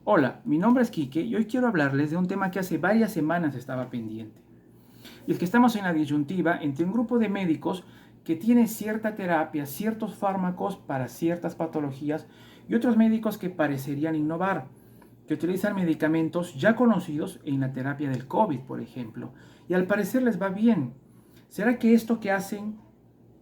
Hola, mi nombre es Quique y hoy quiero hablarles de un tema que hace varias semanas estaba pendiente. Y es que estamos en la disyuntiva entre un grupo de médicos que tiene cierta terapia, ciertos fármacos para ciertas patologías y otros médicos que parecerían innovar, que utilizan medicamentos ya conocidos en la terapia del COVID, por ejemplo, y al parecer les va bien. ¿Será que esto que hacen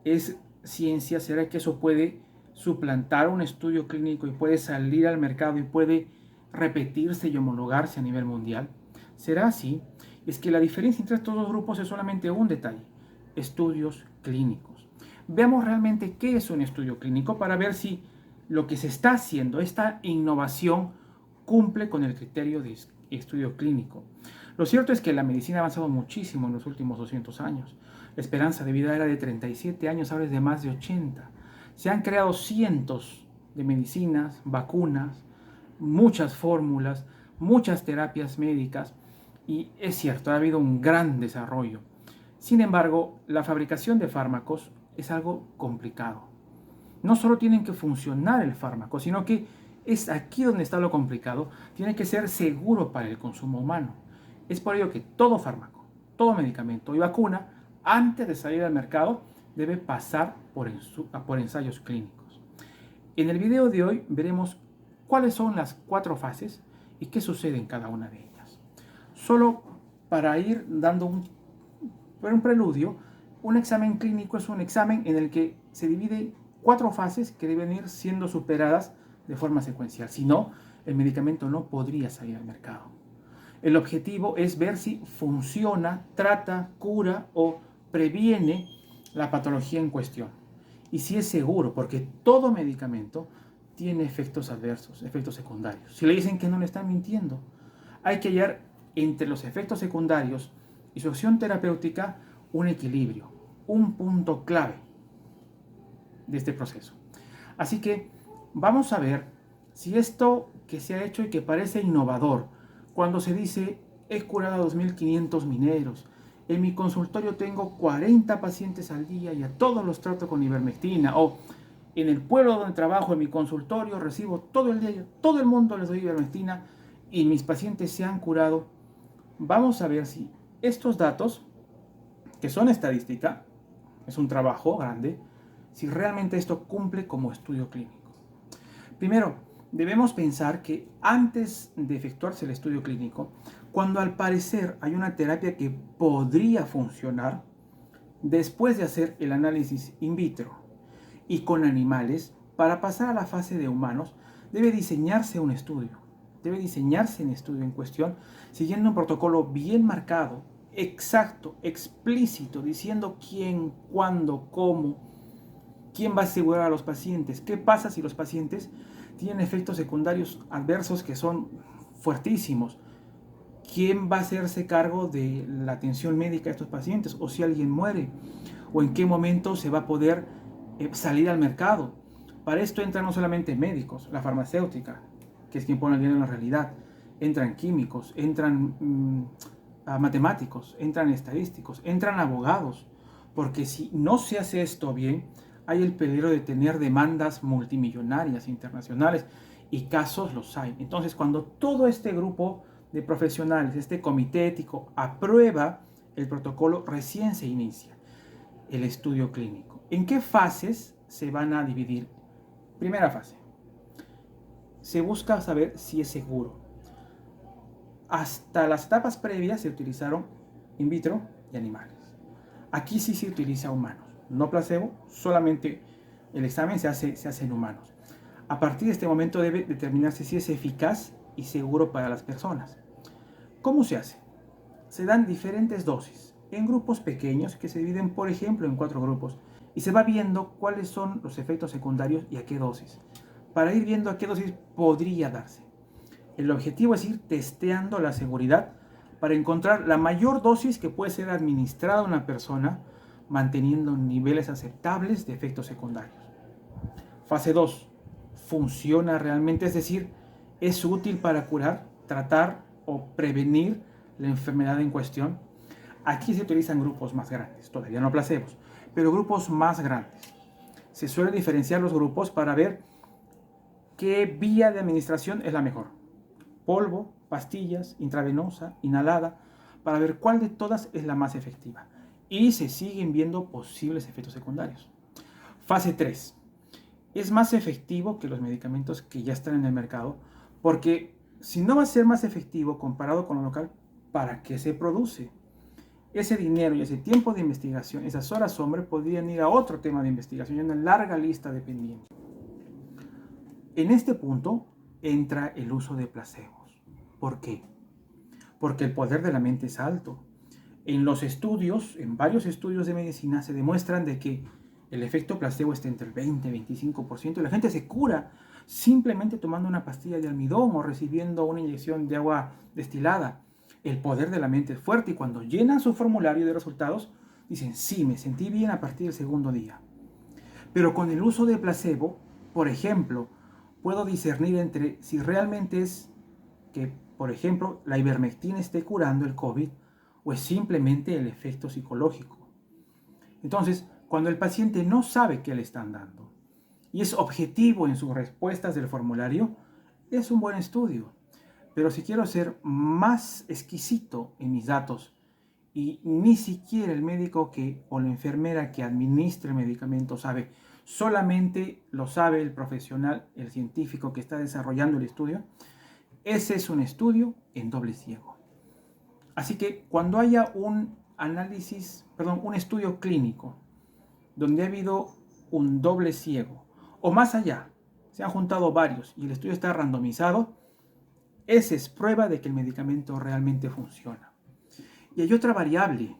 es ciencia? ¿Será que eso puede suplantar un estudio clínico y puede salir al mercado y puede repetirse y homologarse a nivel mundial? ¿Será así? Es que la diferencia entre estos dos grupos es solamente un detalle: estudios clínicos. Veamos realmente qué es un estudio clínico para ver si lo que se está haciendo, esta innovación, cumple con el criterio de estudio clínico. Lo cierto es que la medicina ha avanzado muchísimo en los últimos 200 años. La esperanza de vida era de 37 años, ahora es de más de 80. Se han creado cientos de medicinas, vacunas, muchas fórmulas, muchas terapias médicas y es cierto, ha habido un gran desarrollo. Sin embargo, la fabricación de fármacos es algo complicado. No solo tienen que funcionar el fármaco, sino que es aquí donde está lo complicado, tiene que ser seguro para el consumo humano. Es por ello que todo fármaco, todo medicamento y vacuna, antes de salir al mercado, debe pasar por ensayos clínicos. En el video de hoy veremos cuáles son las 4 fases y qué sucede en cada una de ellas. Solo para ir dando un preludio, un examen clínico es un examen en el que se divide 4 fases que deben ir siendo superadas de forma secuencial. Si no, el medicamento no podría salir al mercado. El objetivo es ver si funciona, trata, cura o previene la patología en cuestión. Y si es seguro, porque todo medicamento tiene efectos adversos, efectos secundarios. Si le dicen que no, le están mintiendo. Hay que hallar entre los efectos secundarios y su acción terapéutica un equilibrio, un punto clave de este proceso. Así que vamos a ver si esto que se ha hecho y que parece innovador, cuando se dice he curado a 2.500 mineros, en mi consultorio tengo 40 pacientes al día y a todos los trato con ivermectina, o en el pueblo donde trabajo, en mi consultorio, recibo todo el día, todo el mundo les doy ivermectina y mis pacientes se han curado. Vamos a ver si estos datos, que son estadística, es un trabajo grande, si realmente esto cumple como estudio clínico. Primero, debemos pensar que antes de efectuarse el estudio clínico, cuando al parecer hay una terapia que podría funcionar, después de hacer el análisis in vitro y con animales, para pasar a la fase de humanos, debe diseñarse un estudio. Debe diseñarse el estudio en cuestión siguiendo un protocolo bien marcado, exacto, explícito, diciendo quién, cuándo, cómo, quién va a asegurar a los pacientes, qué pasa si los pacientes tienen efectos secundarios adversos que son fuertísimos, quién va a hacerse cargo de la atención médica de estos pacientes, o si alguien muere, o en qué momento se va a poder salir al mercado. Para esto entran no solamente médicos, la farmacéutica, que es quien pone el dinero en la realidad, entran químicos, entran matemáticos, entran estadísticos, entran abogados, porque si no se hace esto bien, hay el peligro de tener demandas multimillonarias internacionales, y casos los hay. Entonces, cuando todo este grupo de profesionales, este comité ético, aprueba el protocolo, recién se inicia el estudio clínico. ¿En qué fases se van a dividir? Primera fase, se busca saber si es seguro. Hasta las etapas previas se utilizaron in vitro y animales. Aquí sí se utiliza humanos, no placebo, solamente el examen se hace en humanos. A partir de este momento debe determinarse si es eficaz y seguro para las personas. ¿Cómo se hace? Se dan diferentes dosis en grupos pequeños que se dividen, por ejemplo, en 4 grupos, y se va viendo cuáles son los efectos secundarios y a qué dosis, para ir viendo a qué dosis podría darse. El objetivo es ir testeando la seguridad para encontrar la mayor dosis que puede ser administrada a una persona, manteniendo niveles aceptables de efectos secundarios. Fase 2. ¿Funciona realmente? Es decir, ¿es útil para curar, tratar o prevenir la enfermedad en cuestión? Aquí se utilizan grupos más grandes, todavía no placebos, pero grupos más grandes. Se suele diferenciar los grupos para ver qué vía de administración es la mejor. polvo, pastillas, intravenosa, inhalada, para ver cuál de todas es la más efectiva. Y se siguen viendo posibles efectos secundarios. Fase 3. Es más efectivo que los medicamentos que ya están en el mercado, porque si no va a ser más efectivo comparado con lo local, ¿para qué se produce? Ese dinero y ese tiempo de investigación, esas horas sombra, podrían ir a otro tema de investigación y una larga lista de pendientes. En este punto entra el uso de placebos. ¿Por qué? Porque el poder de la mente es alto. En los estudios, en varios estudios de medicina, se demuestran de que el efecto placebo está entre el 20 y 25% y la gente se cura simplemente tomando una pastilla de almidón o recibiendo una inyección de agua destilada. El poder de la mente es fuerte y cuando llenan su formulario de resultados, dicen, sí, me sentí bien a partir del segundo día. Pero con el uso de placebo, por ejemplo, puedo discernir entre si realmente es que, por ejemplo, la ivermectina esté curando el COVID o es simplemente el efecto psicológico. Entonces, cuando el paciente no sabe qué le están dando y es objetivo en sus respuestas del formulario, es un buen estudio. Pero si quiero ser más exquisito en mis datos y ni siquiera el médico o la enfermera que administra el medicamento sabe, solamente lo sabe el profesional, el científico que está desarrollando el estudio, ese es un estudio en doble ciego. Así que cuando haya un estudio clínico donde ha habido un doble ciego o más allá, se han juntado varios y el estudio está randomizado, esa es prueba de que el medicamento realmente funciona. Y hay otra variable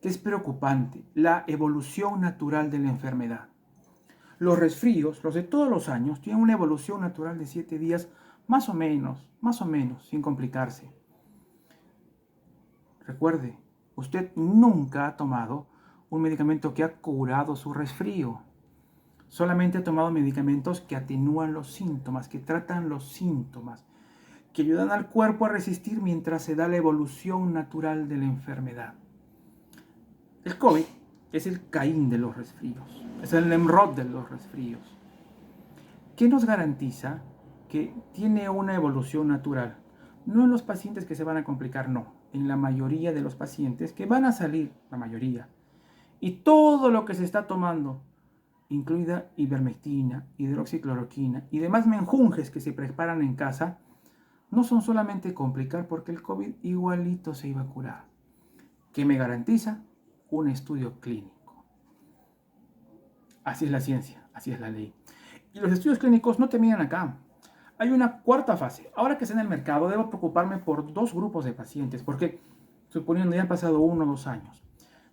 que es preocupante, la evolución natural de la enfermedad. Los resfríos, los de todos los años, tienen una evolución natural de 7 días más o menos, sin complicarse. Recuerde, usted nunca ha tomado un medicamento que ha curado su resfrío. Solamente ha tomado medicamentos que atenúan los síntomas, que tratan los síntomas, que ayudan al cuerpo a resistir mientras se da la evolución natural de la enfermedad. El COVID es el Caín de los resfríos, es el Nemrod de los resfríos. ¿Qué nos garantiza que tiene una evolución natural? No en los pacientes que se van a complicar, no. En la mayoría de los pacientes que van a salir, la mayoría. Y todo lo que se está tomando, incluida ivermectina, hidroxicloroquina y demás menjunjes que se preparan en casa, no son solamente complicar porque el COVID igualito se iba a curar. ¿Qué me garantiza? Un estudio clínico. Así es la ciencia, así es la ley. Y los estudios clínicos no terminan acá. Hay una cuarta fase. Ahora que está en el mercado, debo preocuparme por 2 grupos de pacientes, porque suponiendo ya han pasado 1 o 2 años,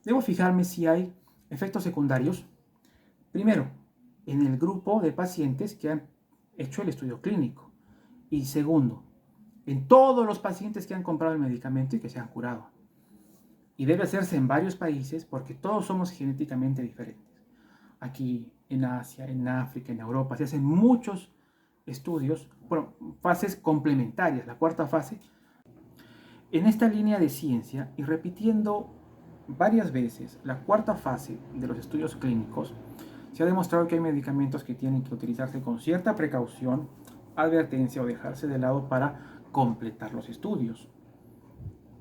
debo fijarme si hay efectos secundarios. Primero, en el grupo de pacientes que han hecho el estudio clínico. Y segundo, en todos los pacientes que han comprado el medicamento y que se han curado. Y debe hacerse en varios países porque todos somos genéticamente diferentes. Aquí en Asia, en África, en Europa, se hacen muchos estudios, fases complementarias, la cuarta fase. En esta línea de ciencia y repitiendo varias veces la cuarta fase de los estudios clínicos, se ha demostrado que hay medicamentos que tienen que utilizarse con cierta precaución, advertencia o dejarse de lado para completar los estudios.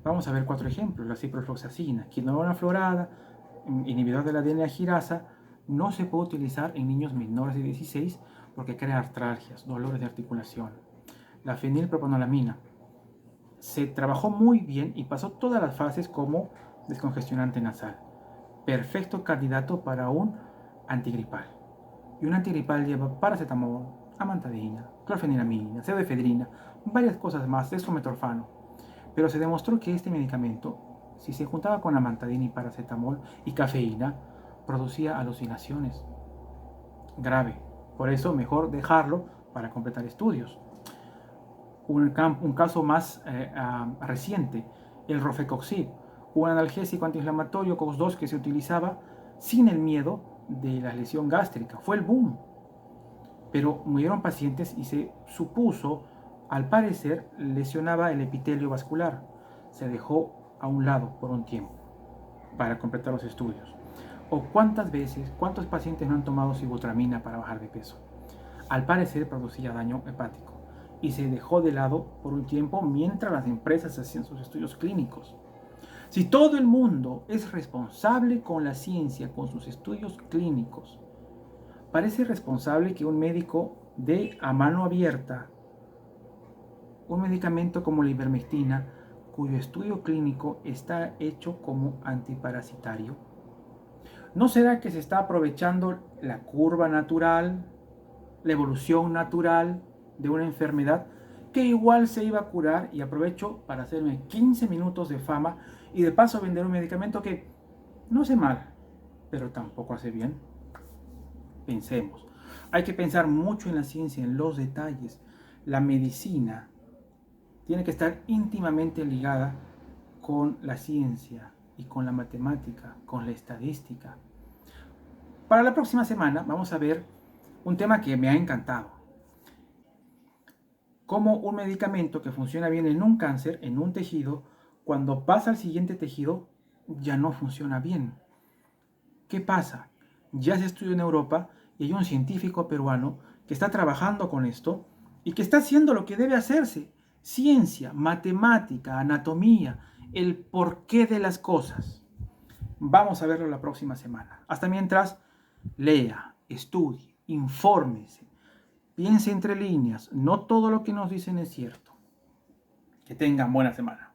Vamos a ver 4 ejemplos. La ciprofloxacina, quinolona florada, inhibidor de la adenoaginasa, no se puede utilizar en niños menores de 16 porque crea artralgias, dolores de articulación. La fenilpropanolamina se trabajó muy bien y pasó todas las fases como descongestionante nasal. Perfecto candidato para un antigripal. Y un antigripal lleva paracetamol, amantadina, clorfeniramina, pseudoefedrina, varias cosas más, dextrometorfano. Pero se demostró que este medicamento, si se juntaba con amantadina y paracetamol y cafeína, producía alucinaciones. Grave. Por eso mejor dejarlo para completar estudios. Un caso más reciente, el Rofecoxib, un analgésico antiinflamatorio COX-2 que se utilizaba sin el miedo de la lesión gástrica. Fue el boom. Pero murieron pacientes y se supuso, al parecer, lesionaba el epitelio vascular. Se dejó a un lado por un tiempo para completar los estudios. ¿O cuántos pacientes no han tomado sibutramina para bajar de peso? Al parecer producía daño hepático. y se dejó de lado por un tiempo mientras las empresas hacían sus estudios clínicos. Si todo el mundo es responsable con la ciencia, con sus estudios clínicos, parece responsable que un médico dé a mano abierta un medicamento como la ivermectina, cuyo estudio clínico está hecho como antiparasitario. ¿No será que se está aprovechando la curva natural, la evolución natural de una enfermedad que igual se iba a curar y aprovecho para hacerme 15 minutos de fama y de paso vender un medicamento que no hace mal, pero tampoco hace bien? Pensemos. Hay que pensar mucho en la ciencia, en los detalles. La medicina tiene que estar íntimamente ligada con la ciencia y con la matemática, con la estadística. Para la próxima semana vamos a ver un tema que me ha encantado. Cómo un medicamento que funciona bien en un cáncer, en un tejido, cuando pasa al siguiente tejido, ya no funciona bien. ¿Qué pasa? Ya se estudió en Europa y hay un científico peruano que está trabajando con esto y que está haciendo lo que debe hacerse. Ciencia, matemática, anatomía, el porqué de las cosas. Vamos a verlo la próxima semana. Hasta mientras, lea, estudie, infórmese, piense entre líneas. No todo lo que nos dicen es cierto. Que tengan buena semana.